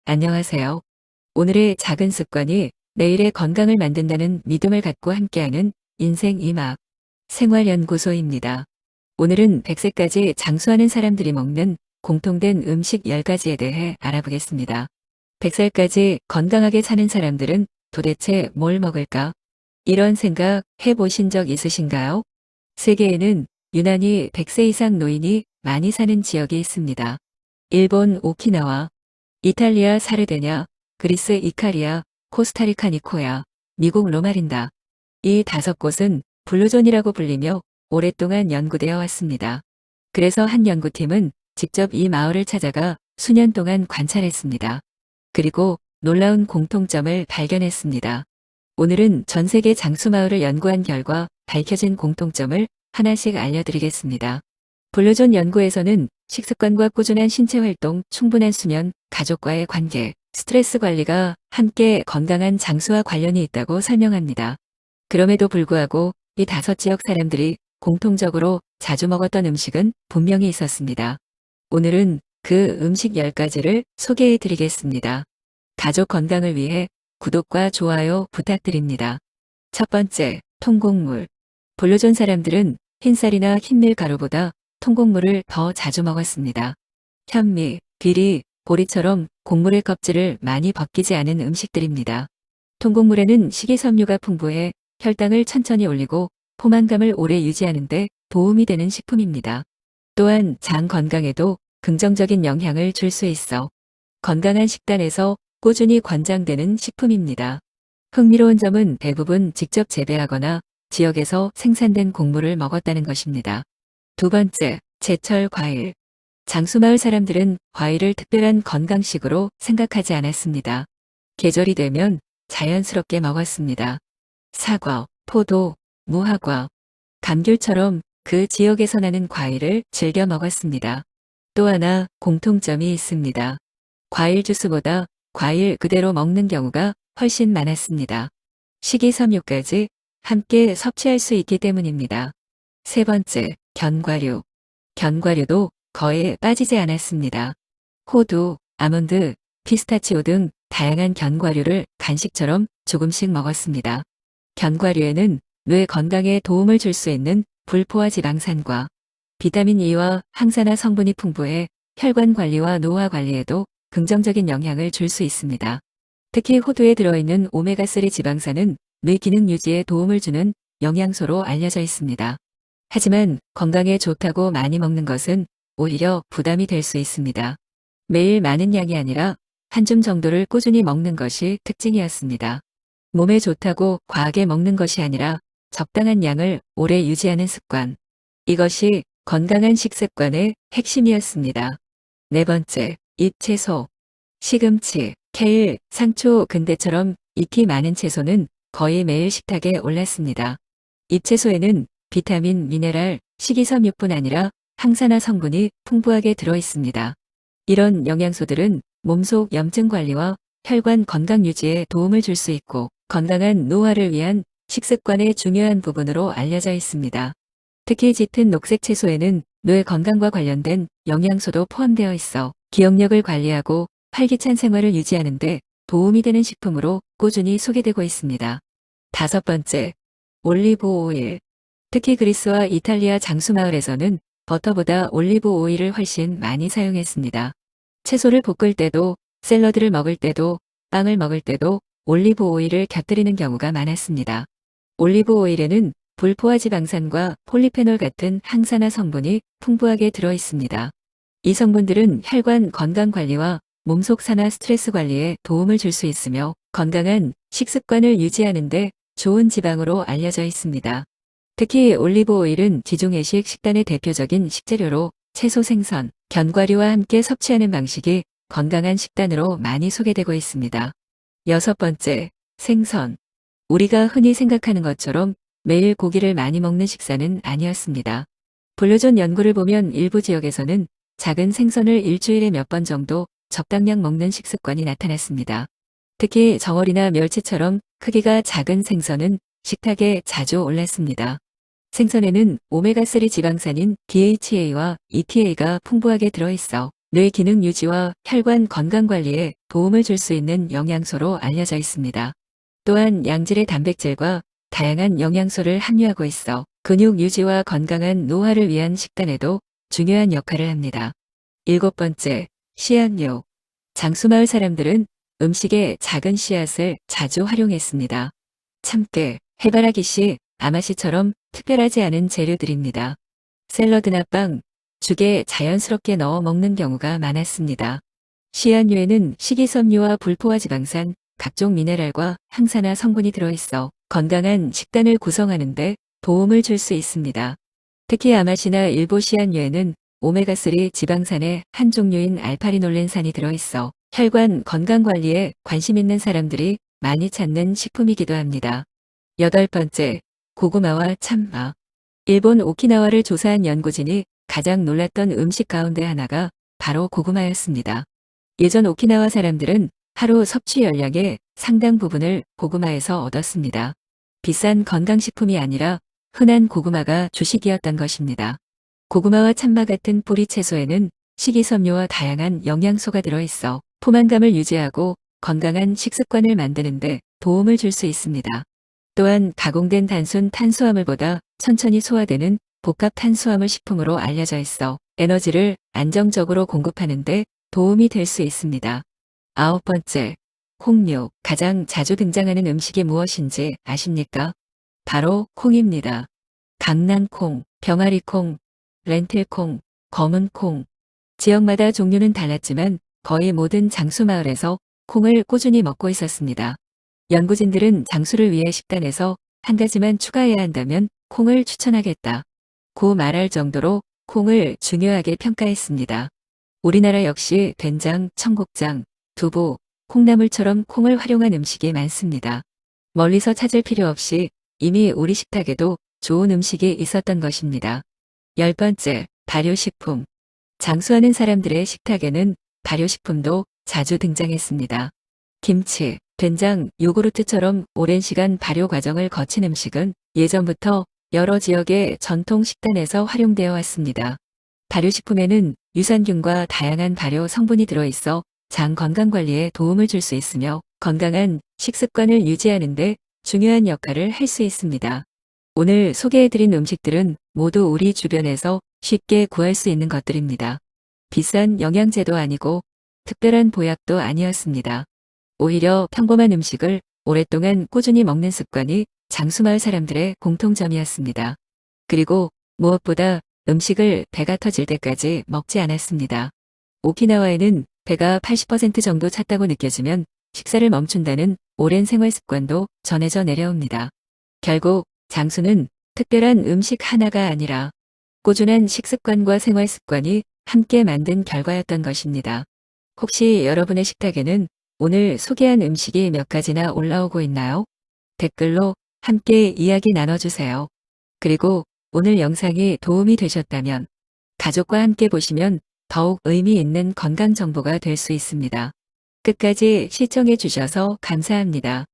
안녕하세요. 오늘의 작은 습관이 내일의 건강을 만든다는 믿음을 갖고 함께하는 인생 이막 생활연구소입니다. 오늘은 100세까지 장수하는 사람들이 먹는 공통된 음식 10가지에 대해 알아보겠습니다. 100살까지 건강하게 사는 사람들은 도대체 뭘 먹을까? 이런 생각 해보신 적 있으신가요? 세계에는 유난히 100세 이상 노인이 많이 사는 지역이 있습니다. 일본 오키나와, 이탈리아 사르데냐, 그리스 이카리아, 코스타리카 니코야, 미국 로마린다. 이 5곳은 블루존이라고 불리며 오랫동안 연구되어 왔습니다. 그래서 한 연구팀은 직접 이 마을을 찾아가 수년 동안 관찰했습니다. 그리고 놀라운 공통점을 발견했습니다. 오늘은 전 세계 장수마을을 연구한 결과 밝혀진 공통점을 하나씩 알려드리겠습니다. 블루존 연구에서는 식습관과 꾸준한 신체 활동, 충분한 수면, 가족과의 관계, 스트레스 관리가 함께 건강한 장수와 관련이 있다고 설명합니다. 그럼에도 불구하고 이 5지역 사람들이 공통적으로 자주 먹었던 음식은 분명히 있었습니다. 오늘은 그 음식 10가지를 소개해 드리겠습니다. 가족 건강을 위해 구독과 좋아요 부탁드립니다. 첫 번째, 통곡물. 블루존 사람들은 흰쌀이나 흰밀가루보다 통곡물을 더 자주 먹었습니다. 현미, 귀리, 보리처럼 곡물의 껍질을 많이 벗기지 않은 음식들입니다. 통곡물에는 식이섬유가 풍부해 혈당을 천천히 올리고 포만감을 오래 유지하는 데 도움이 되는 식품입니다. 또한 장 건강에도 긍정적인 영향을 줄 수 있어 건강한 식단에서 꾸준히 권장되는 식품입니다. 흥미로운 점은 대부분 직접 재배하거나 지역에서 생산된 곡물을 먹었다는 것입니다. 두 번째, 제철 과일. 장수마을 사람들은 과일을 특별한 건강식으로 생각하지 않았습니다. 계절이 되면 자연스럽게 먹었습니다. 사과, 포도, 무화과, 감귤처럼 그 지역에서 나는 과일을 즐겨 먹었습니다. 또 하나 공통점이 있습니다. 과일 주스보다 과일 그대로 먹는 경우가 훨씬 많았습니다. 식이섬유까지 함께 섭취할 수 있기 때문입니다. 세 번째, 견과류. 견과류도 거의 빠지지 않았습니다. 호두, 아몬드, 피스타치오 등 다양한 견과류를 간식처럼 조금씩 먹었습니다. 견과류에는 뇌 건강에 도움을 줄 수 있는 불포화 지방산과 비타민 E와 항산화 성분이 풍부해 혈관 관리와 노화 관리에도 긍정적인 영향을 줄 수 있습니다. 특히 호두에 들어있는 오메가3 지방산은 뇌 기능 유지에 도움을 주는 영양소로 알려져 있습니다. 하지만 건강에 좋다고 많이 먹는 것은 오히려 부담이 될 수 있습니다. 매일 많은 양이 아니라 한 줌 정도를 꾸준히 먹는 것이 특징이었습니다. 몸에 좋다고 과하게 먹는 것이 아니라 적당한 양을 오래 유지하는 습관. 이것이 건강한 식습관의 핵심이었습니다. 네 번째, 잎채소. 시금치, 케일, 상추, 근대처럼 잎이 많은 채소는 거의 매일 식탁에 올랐습니다. 잎채소에는 비타민, 미네랄, 식이섬유뿐 아니라 항산화 성분이 풍부하게 들어 있습니다. 이런 영양소들은 몸속 염증 관리와 혈관 건강 유지에 도움을 줄 수 있고 건강한 노화를 위한 식습관의 중요한 부분으로 알려져 있습니다. 특히 짙은 녹색 채소에는 뇌 건강과 관련된 영양소도 포함되어 있어 기억력을 관리하고 활기찬 생활을 유지하는 데 도움이 되는 식품으로 꾸준히 소개되고 있습니다. 다섯 번째, 올리브 오일. 특히 그리스와 이탈리아 장수마을에서는 버터보다 올리브 오일을 훨씬 많이 사용했습니다. 채소를 볶을 때도, 샐러드를 먹을 때도, 빵을 먹을 때도 올리브 오일을 곁들이는 경우가 많았습니다. 올리브 오일에는 불포화 지방산과 폴리페놀 같은 항산화 성분이 풍부하게 들어 있습니다. 이 성분들은 혈관 건강 관리와 몸속 산화 스트레스 관리에 도움을 줄 수 있으며 건강한 식습관을 유지하는 데 좋은 지방으로 알려져 있습니다. 특히 올리브 오일은 지중해식 식단의 대표적인 식재료로 채소 생선, 견과류와 함께 섭취하는 방식이 건강한 식단으로 많이 소개되고 있습니다. 여섯 번째, 생선. 우리가 흔히 생각하는 것처럼 매일 고기를 많이 먹는 식사는 아니었습니다. 블루존 연구를 보면 일부 지역에서는 작은 생선을 일주일에 몇 번 정도 적당량 먹는 식습관이 나타났습니다. 특히 정어리나 멸치처럼 크기가 작은 생선은 식탁에 자주 올랐습니다. 생선에는 오메가3 지방산인 DHA와 EPA가 풍부하게 들어있어 뇌 기능 유지와 혈관 건강 관리에 도움을 줄 수 있는 영양소로 알려져 있습니다. 또한 양질의 단백질과 다양한 영양소를 함유하고 있어 근육 유지와 건강한 노화를 위한 식단에도 중요한 역할을 합니다. 7번째, 씨앗류. 장수마을 사람들은 음식에 작은 씨앗을 자주 활용했습니다. 참깨, 해바라기 씨, 아마씨처럼 특별하지 않은 재료들입니다. 샐러드나 빵, 죽에 자연스럽게 넣어 먹는 경우가 많았습니다. 씨앗류에는 식이섬유와 불포화 지방산, 각종 미네랄과 항산화 성분이 들어있어 건강한 식단을 구성하는 데 도움을 줄 수 있습니다. 특히 아마씨나 일부 씨앗류에는 오메가3 지방산의 한 종류인 알파리놀렌산이 들어있어 혈관 건강 관리에 관심 있는 사람들이 많이 찾는 식품이기도 합니다. 8번째, 고구마와 참마. 일본 오키나와를 조사한 연구진이 가장 놀랐던 음식 가운데 하나가 바로 고구마였습니다. 예전 오키나와 사람들은 하루 섭취 열량의 상당 부분을 고구마에서 얻었습니다. 비싼 건강식품이 아니라 흔한 고구마가 주식이었던 것입니다. 고구마와 참마 같은 뿌리 채소에는 식이섬유와 다양한 영양소가 들어있어 포만감을 유지하고 건강한 식습관을 만드는 데 도움을 줄 수 있습니다. 또한 가공된 단순 탄수화물보다 천천히 소화되는 복합 탄수화물 식품으로 알려져 있어 에너지를 안정적으로 공급하는 데 도움이 될 수 있습니다. 9번째, 콩류. 가장 자주 등장하는 음식이 무엇인지 아십니까? 바로 콩입니다. 강낭콩, 병아리콩, 렌틸콩, 검은콩. 지역마다 종류는 달랐지만 거의 모든 장수마을에서 콩을 꾸준히 먹고 있었습니다. 연구진들은 장수를 위해 식단에서 한 가지만 추가해야 한다면 콩을 추천하겠다 고 말할 정도로 콩을 중요하게 평가했습니다. 우리나라 역시 된장, 청국장, 두부, 콩나물처럼 콩을 활용한 음식이 많습니다. 멀리서 찾을 필요 없이 이미 우리 식탁에도 좋은 음식이 있었던 것입니다. 10번째, 발효식품. 장수하는 사람들의 식탁에는 발효식품도 자주 등장했습니다. 김치, 된장, 요구르트처럼 오랜 시간 발효 과정을 거친 음식은 예전부터 여러 지역의 전통 식단에서 활용되어 왔습니다. 발효식품에는 유산균과 다양한 발효 성분이 들어있어 장 건강 관리에 도움을 줄 수 있으며 건강한 식습관을 유지하는 데 중요한 역할을 할 수 있습니다. 오늘 소개해드린 음식들은 모두 우리 주변에서 쉽게 구할 수 있는 것들입니다. 비싼 영양제도 아니고 특별한 보약도 아니었습니다. 오히려 평범한 음식을 오랫동안 꾸준히 먹는 습관이 장수마을 사람들의 공통점이었습니다. 그리고 무엇보다 음식을 배가 터질 때까지 먹지 않았습니다. 오키나와에는 배가 80% 정도 찼다고 느껴지면 식사를 멈춘다는 오랜 생활 습관도 전해져 내려옵니다. 결국 장수는 특별한 음식 하나가 아니라 꾸준한 식습관과 생활 습관이 함께 만든 결과였던 것입니다. 혹시 여러분의 식탁에는 오늘 소개한 음식이 몇 가지나 올라오고 있나요? 댓글로 함께 이야기 나눠주세요. 그리고 오늘 영상이 도움이 되셨다면 가족과 함께 보시면 더욱 의미 있는 건강 정보가 될 수 있습니다. 끝까지 시청해 주셔서 감사합니다.